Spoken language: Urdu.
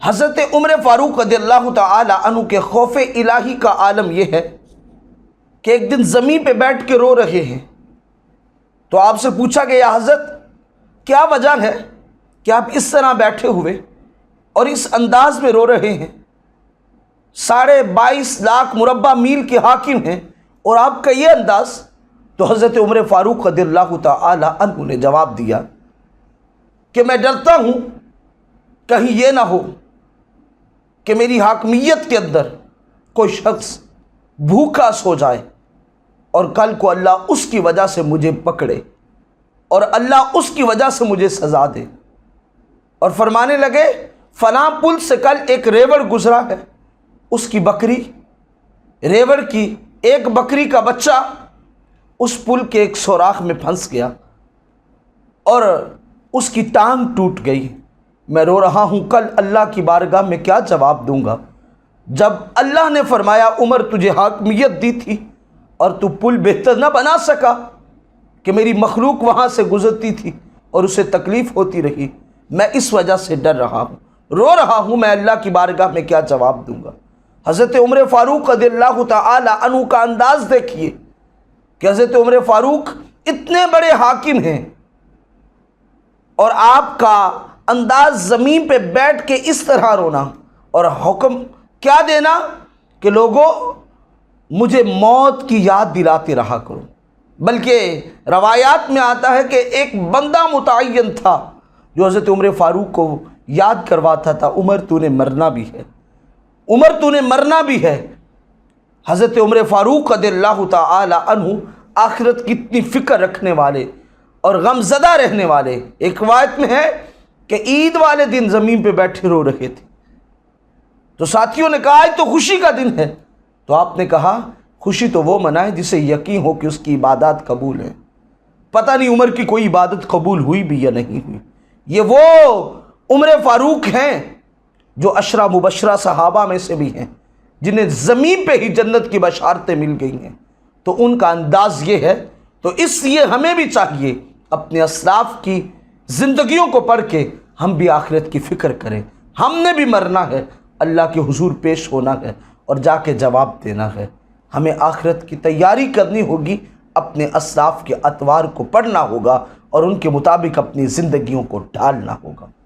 حضرت عمر فاروق رضی اللہ تعالی عنہ کے خوف الہی کا عالم یہ ہے کہ ایک دن زمین پہ بیٹھ کے رو رہے ہیں، تو آپ سے پوچھا گیا یا حضرت کیا وجہ ہے کہ آپ اس طرح بیٹھے ہوئے اور اس انداز میں رو رہے ہیں؟ 22.5 لاکھ مربع میل کے حاکم ہیں اور آپ کا یہ انداز؟ تو حضرت عمر فاروق رضی اللہ تعالی عنہ نے جواب دیا کہ میں ڈرتا ہوں کہیں یہ نہ ہو کہ میری حاکمیت کے اندر کوئی شخص بھوکا سو جائے اور کل کو اللہ اس کی وجہ سے مجھے پکڑے اور اللہ اس کی وجہ سے مجھے سزا دے۔ اور فرمانے لگے فلاں پل سے کل ایک ریوڑ گزرا ہے، اس کی بکری، ریوڑ کی ایک بکری کا بچہ اس پل کے ایک سوراخ میں پھنس گیا اور اس کی ٹانگ ٹوٹ گئی۔ میں رو رہا ہوں، کل اللہ کی بارگاہ میں کیا جواب دوں گا جب اللہ نے فرمایا عمر تجھے حاکمیت دی تھی اور تو پل بہتر نہ بنا سکا کہ میری مخلوق وہاں سے گزرتی تھی اور اسے تکلیف ہوتی رہی، میں اس وجہ سے ڈر رہا ہوں، رو رہا ہوں، میں اللہ کی بارگاہ میں کیا جواب دوں گا۔ حضرت عمر فاروق رضی اللہ تعالی عنہ کا انداز دیکھیے کہ حضرت عمر فاروق اتنے بڑے حاکم ہیں اور آپ کا انداز زمین پہ بیٹھ کے اس طرح رونا اور حکم کیا دینا کہ لوگوں مجھے موت کی یاد دلاتے رہا کرو۔ بلکہ روایات میں آتا ہے کہ ایک بندہ متعین تھا جو حضرت عمر فاروق کو یاد کرواتا تھا، عمر تو نے مرنا بھی ہے، عمر تو نے مرنا بھی ہے۔ حضرت عمر فاروق رضی اللہ تعالی عنہ آخرت کی اتنی فکر رکھنے والے اور غم زدہ رہنے والے، ایک روایت میں ہے کہ عید والے دن زمین پہ بیٹھے رو رہے تھے، تو ساتھیوں نے کہا آج تو خوشی کا دن ہے، تو آپ نے کہا خوشی تو وہ منائے جسے یقین ہو کہ اس کی عبادات قبول ہیں۔ پتہ نہیں عمر کی کوئی عبادت قبول ہوئی بھی یا نہیں ہوئی۔ یہ وہ عمر فاروق ہیں جو عشرہ مبشرہ صحابہ میں سے بھی ہیں جنہیں زمین پہ ہی جنت کی بشارتیں مل گئی ہیں، تو ان کا انداز یہ ہے۔ تو اس لیے ہمیں بھی چاہیے اپنے اسلاف کی زندگیوں کو پڑھ کے ہم بھی آخرت کی فکر کریں۔ ہم نے بھی مرنا ہے، اللہ کے حضور پیش ہونا ہے اور جا کے جواب دینا ہے۔ ہمیں آخرت کی تیاری کرنی ہوگی، اپنے اسلاف کے اطوار کو پڑھنا ہوگا اور ان کے مطابق اپنی زندگیوں کو ڈھالنا ہوگا۔